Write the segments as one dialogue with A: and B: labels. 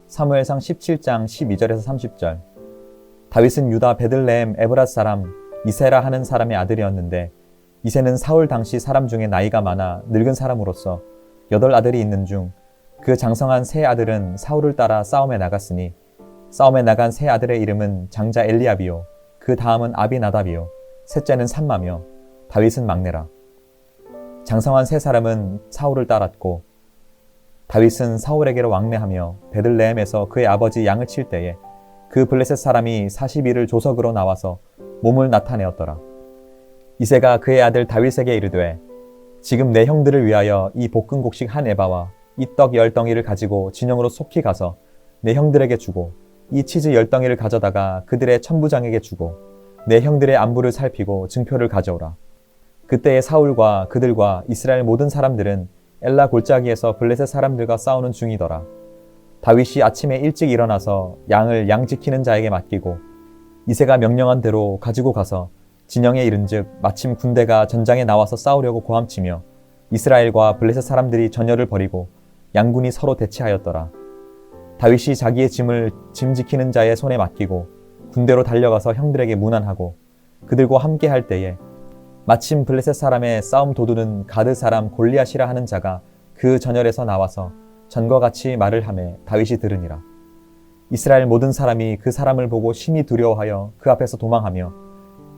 A: 사무엘상 17장 12절에서 30절. 다윗은 유다 베들레헴 에브랏 사람 이세라 하는 사람의 아들이었는데 이세는 사울 당시 사람 중에 나이가 많아 늙은 사람으로서 8아들이 있는 중 그 장성한 세 아들은 사울을 따라 싸움에 나갔으니 싸움에 나간 세 아들의 이름은 장자 엘리압이요 그 다음은 아비나답이요 셋째는 삼마며 다윗은 막내라. 장성한 세 사람은 사울을 따랐고 다윗은 사울에게로 왕래하며 베들레헴에서 그의 아버지 양을 칠 때에 그 블레셋 사람이 40일을 조석으로 나와서 몸을 나타내었더라. 이새가 그의 아들 다윗에게 이르되 지금 내 형들을 위하여 이 볶음곡식 한 에바와 이 떡 10덩이를 가지고 진영으로 속히 가서 내 형들에게 주고 이 치즈 10덩이를 가져다가 그들의 천부장에게 주고 내 형들의 안부를 살피고 증표를 가져오라. 그때에 사울과 그들과 이스라엘 모든 사람들은 엘라 골짜기에서 블레셋 사람들과 싸우는 중이더라. 다윗이 아침에 일찍 일어나서 양을 양 지키는 자에게 맡기고 이새가 명령한 대로 가지고 가서 진영에 이른즉 마침 군대가 전장에 나와서 싸우려고 고함치며 이스라엘과 블레셋 사람들이 전열을 벌이고 양군이 서로 대치하였더라. 다윗이 자기의 짐을 짐 지키는 자의 손에 맡기고 군대로 달려가서 형들에게 문안하고 그들과 함께 할 때에 마침 블레셋 사람의 싸움 도두는 가드 사람 골리앗이라 하는 자가 그 전열에서 나와서 전과 같이 말을 하매 다윗이 들으니라. 이스라엘 모든 사람이 그 사람을 보고 심히 두려워하여 그 앞에서 도망하며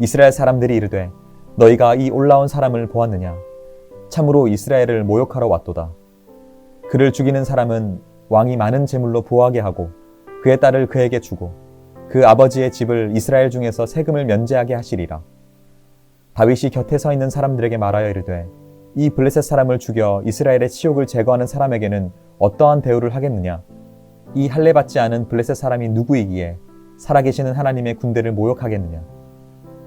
A: 이스라엘 사람들이 이르되 너희가 이 올라온 사람을 보았느냐? 참으로 이스라엘을 모욕하러 왔도다. 그를 죽이는 사람은 왕이 많은 제물로 보호하게 하고 그의 딸을 그에게 주고 그 아버지의 집을 이스라엘 중에서 세금을 면제하게 하시리라. 다윗이 곁에 서 있는 사람들에게 말하여 이르되 이 블레셋 사람을 죽여 이스라엘의 치욕을 제거하는 사람에게는 어떠한 대우를 하겠느냐? 이 할례 받지 않은 블레셋 사람이 누구이기에 살아계시는 하나님의 군대를 모욕하겠느냐?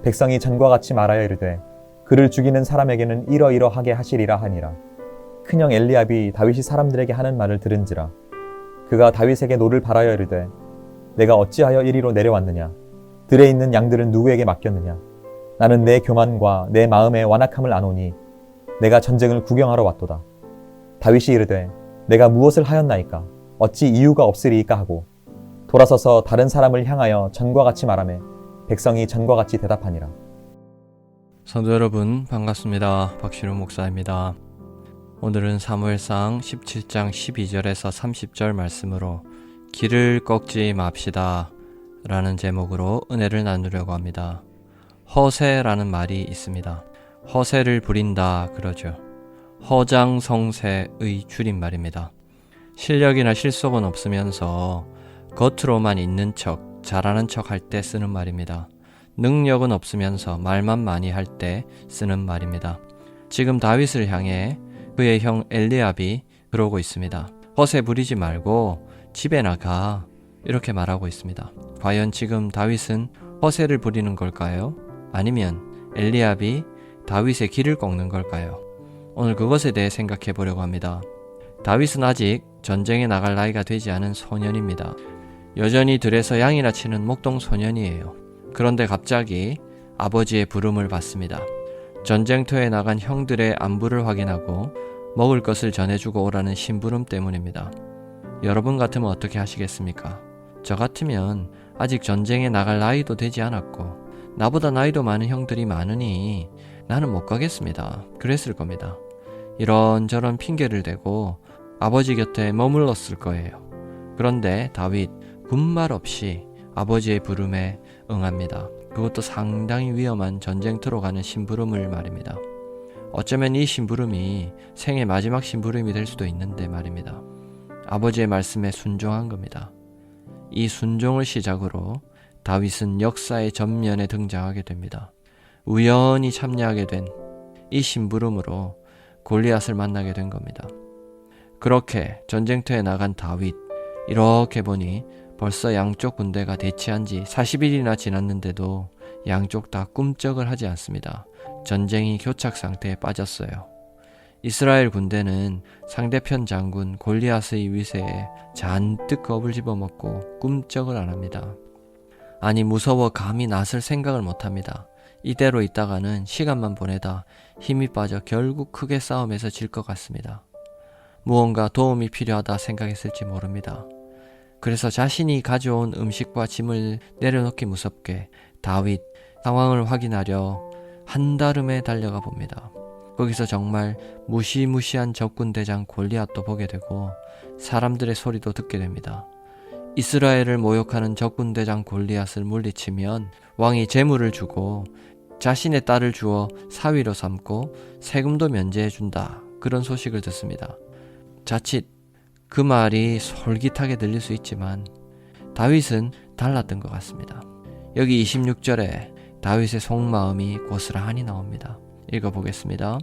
A: 백성이 전과 같이 말하여 이르되 그를 죽이는 사람에게는 이러이러하게 하시리라 하니라. 큰형 엘리압이 다윗이 사람들에게 하는 말을 들은지라. 그가 다윗에게 노를 바라여 이르되 내가 어찌하여 이리로 내려왔느냐? 들에 있는 양들은 누구에게 맡겼느냐? 나는 내 교만과 내 마음의 완악함을 아노니 내가 전쟁을 구경하러 왔도다. 다윗이 이르되 내가 무엇을 하였나이까? 어찌 이유가 없으리이까 하고 돌아서서 다른 사람을 향하여 전과 같이 말하매 백성이 전과 같이 대답하니라.
B: 성도 여러분 반갑습니다. 박신우 목사입니다. 오늘은 사무엘상 17장 12절에서 30절 말씀으로 길을 꺾지 맙시다 라는 제목으로 은혜를 나누려고 합니다. 허세라는 말이 있습니다. 허세를 부린다 그러죠. 허장성세의 줄임말입니다. 실력이나 실속은 없으면서 겉으로만 있는 척, 잘하는 척 할 때 쓰는 말입니다. 능력은 없으면서 말만 많이 할 때 쓰는 말입니다. 지금 다윗을 향해 그의 형 엘리압이 그러고 있습니다. 허세 부리지 말고 집에 나가 이렇게 말하고 있습니다. 과연 지금 다윗은 허세를 부리는 걸까요? 아니면 엘리압이 다윗의 길을 꺾는 걸까요? 오늘 그것에 대해 생각해 보려고 합니다. 다윗은 아직 전쟁에 나갈 나이가 되지 않은 소년입니다. 여전히 들에서 양이나 치는 목동 소년이에요. 그런데 갑자기 아버지의 부름을 받습니다. 전쟁터에 나간 형들의 안부를 확인하고 먹을 것을 전해주고 오라는 심부름 때문입니다. 여러분 같으면 어떻게 하시겠습니까? 저 같으면 아직 전쟁에 나갈 나이도 되지 않았고 나보다 나이도 많은 형들이 많으니 나는 못 가겠습니다. 그랬을 겁니다. 이런저런 핑계를 대고 아버지 곁에 머물렀을 거예요. 그런데 다윗 군말 없이 아버지의 부름에 응합니다. 그것도 상당히 위험한 전쟁터로 가는 심부름을 말입니다. 어쩌면 이 심부름이 생애 마지막 심부름이 될 수도 있는데 말입니다. 아버지의 말씀에 순종한 겁니다. 이 순종을 시작으로 다윗은 역사의 전면에 등장하게 됩니다. 우연히 참여하게 된 이 심부름으로 골리앗을 만나게 된 겁니다. 그렇게 전쟁터에 나간 다윗, 이렇게 보니 벌써 양쪽 군대가 대치한 지 40일이나 지났는데도 양쪽 다 꿈쩍을 하지 않습니다. 전쟁이 교착 상태에 빠졌어요. 이스라엘 군대는 상대편 장군 골리앗의 위세에 잔뜩 겁을 집어먹고 꿈쩍을 안 합니다. 아니 무서워 감히 나설 생각을 못합니다. 이대로 있다가는 시간만 보내다 힘이 빠져 결국 크게 싸움에서 질 것 같습니다. 무언가 도움이 필요하다 생각했을지 모릅니다. 그래서 자신이 가져온 음식과 짐을 내려놓기 무섭게 다윗 상황을 확인하려 한달음에 달려가 봅니다. 거기서 정말 무시무시한 적군대장 골리앗도 보게 되고 사람들의 소리도 듣게 됩니다. 이스라엘을 모욕하는 적군대장 골리앗을 물리치면 왕이 제물을 주고 자신의 딸을 주어 사위로 삼고 세금도 면제해준다. 그런 소식을 듣습니다. 자칫 그 말이 솔깃하게 들릴 수 있지만 다윗은 달랐던 것 같습니다. 여기 26절에 다윗의 속마음이 고스란히 나옵니다. 읽어보겠습니다.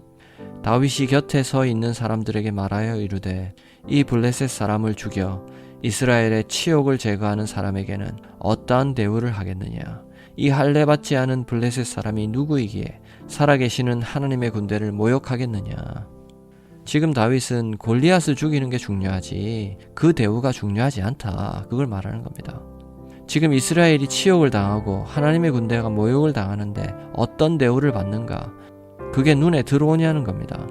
B: 다윗이 곁에 서 있는 사람들에게 말하여 이르되 이 블레셋 사람을 죽여 이스라엘의 치욕을 제거하는 사람에게는 어떠한 대우를 하겠느냐. 이 할례 받지 않은 블레셋 사람이 누구이기에 살아계시는 하나님의 군대를 모욕하겠느냐. 지금 다윗은 골리앗을 죽이는 게 중요하지 그 대우가 중요하지 않다. 그걸 말하는 겁니다. 지금 이스라엘이 치욕을 당하고 하나님의 군대가 모욕을 당하는데 어떤 대우를 받는가? 그게 눈에 들어오냐는 겁니다.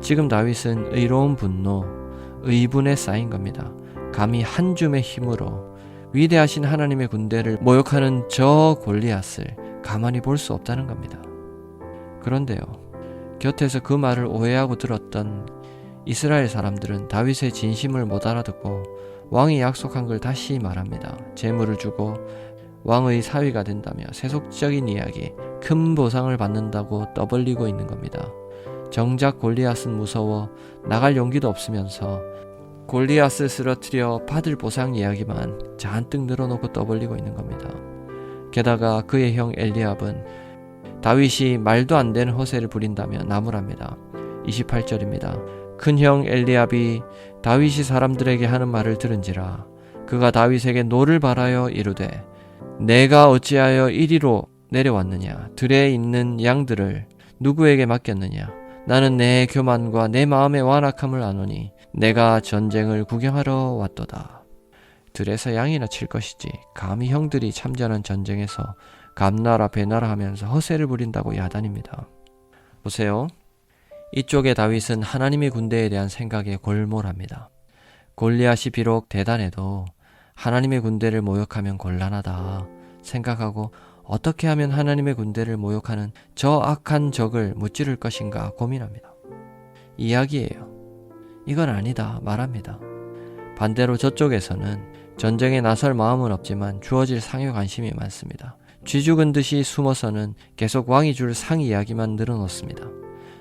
B: 지금 다윗은 의로운 분노, 의분에 쌓인 겁니다. 감히 한 줌의 힘으로 위대하신 하나님의 군대를 모욕하는 저 골리앗을 가만히 볼 수 없다는 겁니다. 그런데요, 곁에서 그 말을 오해하고 들었던 이스라엘 사람들은 다윗의 진심을 못 알아듣고 왕이 약속한 걸 다시 말합니다. 재물을 주고 왕의 사위가 된다며 세속적인 이야기, 큰 보상을 받는다고 떠벌리고 있는 겁니다. 정작 골리앗은 무서워 나갈 용기도 없으면서 골리앗을 쓰러뜨려 받을 보상 이야기만 잔뜩 늘어놓고 떠벌리고 있는 겁니다. 게다가 그의 형 엘리압은 다윗이 말도 안 되는 허세를 부린다며 나무랍니다. 28절입니다. 큰형 엘리압이 다윗이 사람들에게 하는 말을 들은지라 그가 다윗에게 노를 바라여 이르되 내가 어찌하여 이리로 내려왔느냐. 들에 있는 양들을 누구에게 맡겼느냐. 나는 내 교만과 내 마음의 완악함을 아노니 내가 전쟁을 구경하러 왔도다. 들에서 양이나 칠 것이지 감히 형들이 참전한 전쟁에서 감나라 배나라 하면서 허세를 부린다고 야단입니다. 보세요. 이쪽의 다윗은 하나님의 군대에 대한 생각에 골몰합니다. 골리앗이 비록 대단해도 하나님의 군대를 모욕하면 곤란하다 생각하고 어떻게 하면 하나님의 군대를 모욕하는 저 악한 적을 무찌를 것인가 고민합니다. 이야기예요. 이건 아니다 말합니다. 반대로 저쪽에서는 전쟁에 나설 마음은 없지만 주어질 상에 관심이 많습니다. 쥐 죽은 듯이 숨어서는 계속 왕이 줄 상 이야기만 늘어놓습니다.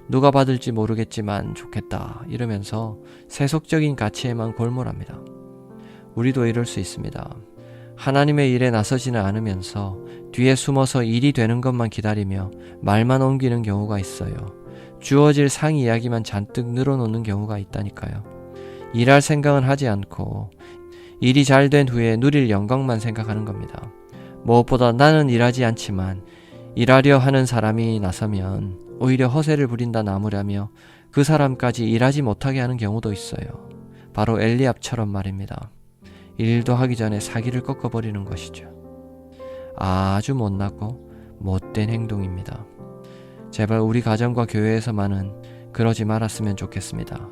B: 누가 받을지 모르겠지만 좋겠다 이러면서 세속적인 가치에만 골몰합니다. 우리도 이럴 수 있습니다. 하나님의 일에 나서지는 않으면서 뒤에 숨어서 일이 되는 것만 기다리며 말만 옮기는 경우가 있어요. 주어질 상 이야기만 잔뜩 늘어놓는 경우가 있다니까요. 일할 생각은 하지 않고 일이 잘 된 후에 누릴 영광만 생각하는 겁니다. 무엇보다 나는 일하지 않지만 일하려 하는 사람이 나서면 오히려 허세를 부린다 나무라며 그 사람까지 일하지 못하게 하는 경우도 있어요. 바로 엘리압처럼 말입니다. 일도 하기 전에 사기를 꺾어버리는 것이죠. 아주 못났고 못된 행동입니다. 제발 우리 가정과 교회에서만은 그러지 말았으면 좋겠습니다.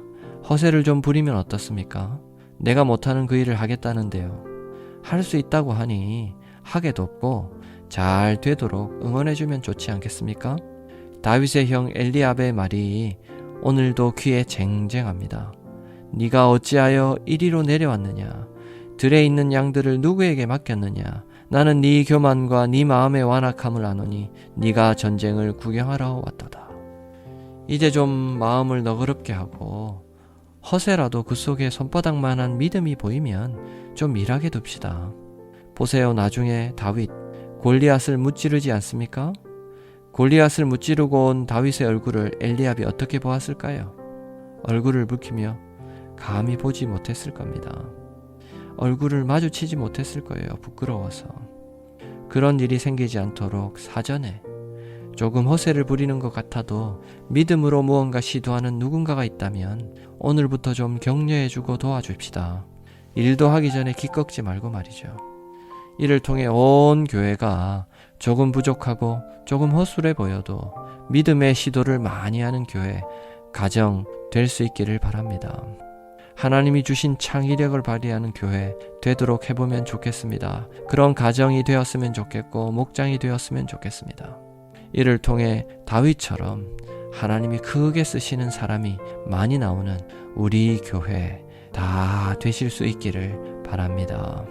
B: 허세를 좀 부리면 어떻습니까? 내가 못하는 그 일을 하겠다는데요. 할 수 있다고 하니 하게 돕고 잘 되도록 응원해주면 좋지 않겠습니까? 다윗의 형 엘리압의 말이 오늘도 귀에 쟁쟁합니다. 네가 어찌하여 이리로 내려왔느냐? 들에 있는 양들을 누구에게 맡겼느냐? 나는 네 교만과 네 마음의 완악함을 아노니 네가 전쟁을 구경하러 왔도다. 이제 좀 마음을 너그럽게 하고 허세라도 그 속에 손바닥만한 믿음이 보이면 좀 일하게 둡시다. 보세요. 나중에 다윗 골리앗을 무찌르지 않습니까? 골리앗을 무찌르고 온 다윗의 얼굴을 엘리압이 어떻게 보았을까요? 얼굴을 붉히며 감히 보지 못했을 겁니다. 얼굴을 마주치지 못했을 거예요. 부끄러워서. 그런 일이 생기지 않도록 사전에 조금 허세를 부리는 것 같아도 믿음으로 무언가 시도하는 누군가가 있다면 오늘부터 좀 격려해주고 도와줍시다. 일도 하기 전에 기꺾지 말고 말이죠. 이를 통해 온 교회가 조금 부족하고 조금 허술해 보여도 믿음의 시도를 많이 하는 교회, 가정 될 수 있기를 바랍니다. 하나님이 주신 창의력을 발휘하는 교회 되도록 해보면 좋겠습니다. 그런 가정이 되었으면 좋겠고 목장이 되었으면 좋겠습니다. 이를 통해 다윗처럼 하나님이 크게 쓰시는 사람이 많이 나오는 우리 교회 다 되실 수 있기를 바랍니다.